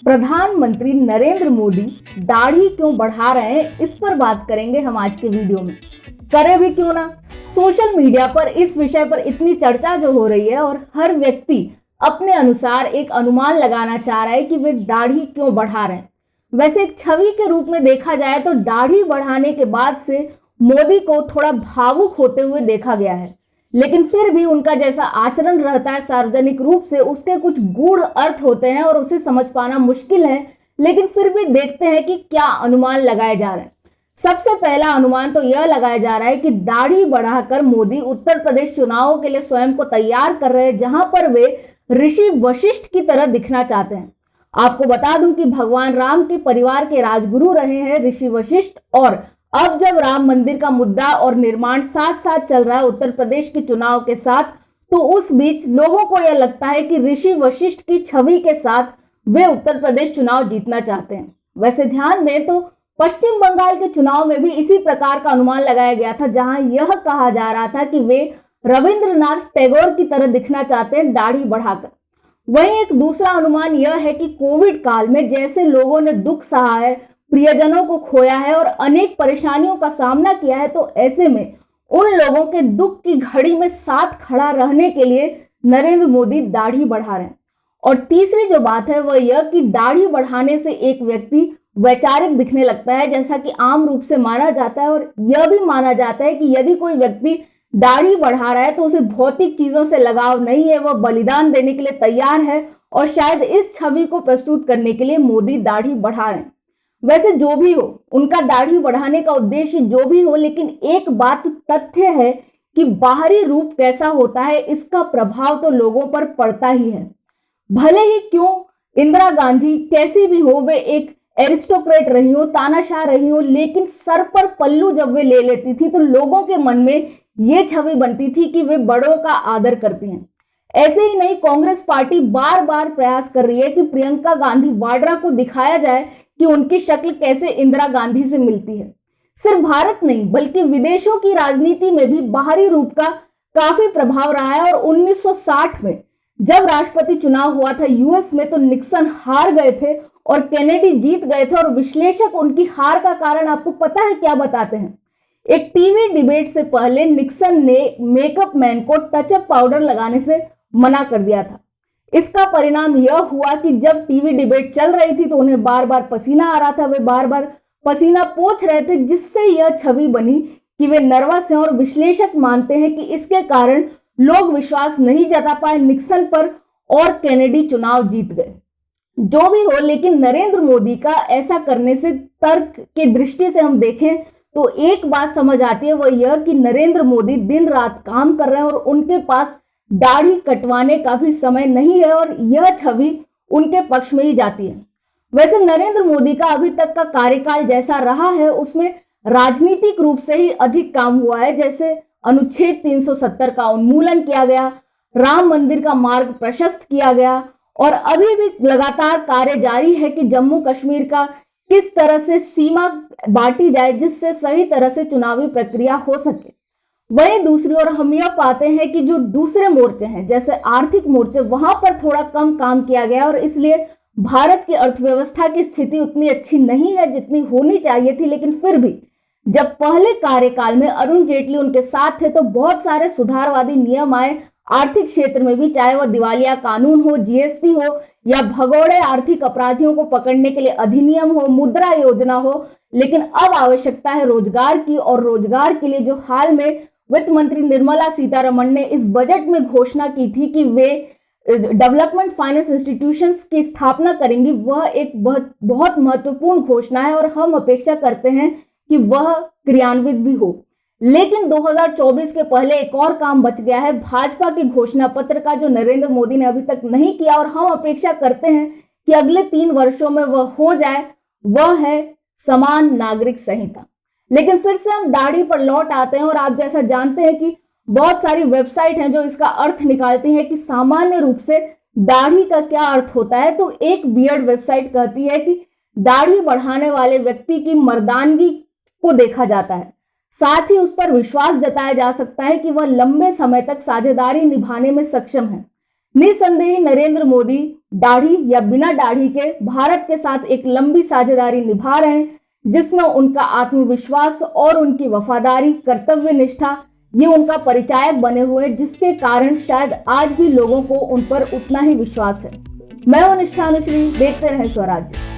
प्रधानमंत्री नरेंद्र मोदी दाढ़ी क्यों बढ़ा रहे हैं, इस पर बात करेंगे हम आज के वीडियो में। करें भी क्यों ना। सोशल मीडिया पर इस विषय पर इतनी चर्चा जो हो रही है और हर व्यक्ति अपने अनुसार एक अनुमान लगाना चाह रहा है कि वे दाढ़ी क्यों बढ़ा रहे हैं। वैसे एक छवि के रूप में देखा जाए तो दाढ़ी बढ़ाने के बाद से मोदी को थोड़ा भावुक होते हुए देखा गया है, लेकिन फिर भी उनका जैसा आचरण रहता है सार्वजनिक रूप से, उसके कुछ गूढ़ अर्थ होते हैं और उसे समझ पाना मुश्किल है। लेकिन फिर भी देखते हैं कि क्या अनुमान लगाए जा रहे हैं। सबसे पहला अनुमान तो यह लगाया जा रहा है कि दाढ़ी बढ़ाकर मोदी उत्तर प्रदेश चुनावों के लिए स्वयं को तैयार कर रहे हैं, जहां पर वे ऋषि वशिष्ठ की तरह दिखना चाहते हैं। आपको बता दूं कि भगवान राम के परिवार के राजगुरु रहे हैं ऋषि वशिष्ठ, और अब जब राम मंदिर का मुद्दा और निर्माण साथ साथ चल रहा है उत्तर प्रदेश के चुनाव के साथ, तो उस बीच लोगों को यह लगता है कि ऋषि वशिष्ठ की छवि के साथ वे उत्तर प्रदेश चुनाव जीतना चाहते हैं। वैसे ध्यान दें तो पश्चिम बंगाल के चुनाव में भी इसी प्रकार का अनुमान लगाया गया था, जहां यह कहा जा रहा था कि वे रविंद्रनाथ टैगोर की तरह दिखना चाहते हैं दाढ़ी बढ़ाकर। वहीं एक दूसरा अनुमान यह है कि कोविड काल में जैसे लोगों ने दुख सहा है, प्रियजनों को खोया है और अनेक परेशानियों का सामना किया है, तो ऐसे में उन लोगों के दुख की घड़ी में साथ खड़ा रहने के लिए नरेंद्र मोदी दाढ़ी बढ़ा रहे हैं। और तीसरी जो बात है वह यह कि दाढ़ी बढ़ाने से एक व्यक्ति वैचारिक दिखने लगता है, जैसा कि आम रूप से माना जाता है। और यह भी माना जाता है कि यदि कोई व्यक्ति दाढ़ी बढ़ा रहा है तो उसे भौतिक चीजों से लगाव नहीं है, वह बलिदान देने के लिए तैयार है, और शायद इस छवि को प्रस्तुत करने के लिए मोदी दाढ़ी बढ़ा रहे हैं। वैसे जो भी हो, उनका दाढ़ी बढ़ाने का उद्देश्य जो भी हो, लेकिन एक बात तथ्य है कि बाहरी रूप कैसा होता है इसका प्रभाव तो लोगों पर पड़ता ही है। भले ही क्यों इंदिरा गांधी कैसी भी हो, वे एक एरिस्टोक्रेट रही हो, तानाशाह रही हो, लेकिन सर पर पल्लू जब वे ले लेती थी तो लोगों के मन में ये छवि बनती थी कि वे बड़ों का आदर करती हैं। ऐसे ही नहीं, कांग्रेस पार्टी बार बार प्रयास कर रही है कि प्रियंका गांधी वाड्रा को दिखाया जाए कि उनकी शक्ल कैसे इंदिरा गांधी से मिलती है। सिर्फ भारत नहीं बल्कि विदेशों की राजनीति में भी बाहरी रूप का काफी प्रभाव रहा है। और 1960 में जब राष्ट्रपति चुनाव हुआ था यूएस में, तो निक्सन हार गए थे और केनेडी जीत गए थे। और विश्लेषक उनकी हार का कारण आपको पता है क्या बताते हैं? एक टीवी डिबेट से पहले निक्सन ने मेकअप मैन को टचअप पाउडर लगाने से मना कर दिया था। इसका परिणाम यह हुआ कि जब टीवी डिबेट चल रही थी तो उन्हें बार बार पसीना आ रहा था, वे बार बार पसीना पोंछ रहे थे, जिससे यह छवि बनी कि वे नर्वस हैं। और विश्लेषक मानते हैं कि इसके कारण लोग विश्वास नहीं जता पाए निक्सन पर और केनेडी चुनाव जीत गए। जो भी हो, लेकिन नरेंद्र मोदी का ऐसा करने से तर्क की दृष्टि से हम देखें तो एक बात समझ आती है, वह यह कि नरेंद्र मोदी दिन रात काम कर रहे हैं और उनके पास दाढ़ी कटवाने का भी समय नहीं है, और यह छवि उनके पक्ष में ही जाती है। वैसे नरेंद्र मोदी का अभी तक का कार्यकाल जैसा रहा है उसमें राजनीतिक रूप से ही अधिक काम हुआ है। जैसे अनुच्छेद 370 का उन्मूलन किया गया, राम मंदिर का मार्ग प्रशस्त किया गया, और अभी भी लगातार कार्य जारी है कि जम्मू कश्मीर का किस तरह से सीमा बांटी जाए जिससे सही तरह से चुनावी प्रक्रिया हो सके। वहीं दूसरी ओर हम यह पाते हैं कि जो दूसरे मोर्चे हैं जैसे आर्थिक मोर्चे, वहां पर थोड़ा कम काम किया गया, और इसलिए भारत की अर्थव्यवस्था की स्थिति उतनी अच्छी नहीं है जितनी होनी चाहिए थी। लेकिन फिर भी जब पहले कार्यकाल में अरुण जेटली उनके साथ थे तो बहुत सारे सुधारवादी नियम आए आर्थिक क्षेत्र में भी, चाहे वह दिवालिया कानून हो, जीएसटी हो, या भगोड़े आर्थिक अपराधियों को पकड़ने के लिए अधिनियम हो, मुद्रा योजना हो। लेकिन अब आवश्यकता है रोजगार की, और रोजगार के लिए जो हाल में वित्त मंत्री निर्मला सीतारमण ने इस बजट में घोषणा की थी कि वे डेवलपमेंट फाइनेंस इंस्टीट्यूशंस की स्थापना करेंगी, वह एक बहुत महत्वपूर्ण घोषणा है और हम अपेक्षा करते हैं कि वह क्रियान्वित भी हो। लेकिन 2024 के पहले एक और काम बच गया है, भाजपा के घोषणा पत्र का, जो नरेंद्र मोदी ने अभी तक नहीं किया, और हम अपेक्षा करते हैं कि अगले 3 वर्षों में वह हो जाए। वह है समान नागरिक संहिता। लेकिन फिर से हम दाढ़ी पर लौट आते हैं, और आप जैसा जानते हैं कि बहुत सारी वेबसाइट हैं जो इसका अर्थ निकालती हैं कि सामान्य रूप से दाढ़ी का क्या अर्थ होता है। तो एक बियर्ड वेबसाइट कहती है कि दाढ़ी बढ़ाने वाले व्यक्ति की मर्दानगी को देखा जाता है, साथ ही उस पर विश्वास जताया जा सकता है कि वह लंबे समय तक साझेदारी निभाने में सक्षम है। निसंदेह नरेंद्र मोदी दाढ़ी या बिना दाढ़ी के भारत के साथ एक लंबी साझेदारी निभा रहे हैं, जिसमें उनका आत्मविश्वास और उनकी वफादारी, कर्तव्य निष्ठा ये उनका परिचायक बने हुए, जिसके कारण शायद आज भी लोगों को उन पर उतना ही विश्वास है। मैं हूं निष्ठा अनुश्री, देखते रहें स्वराज्य।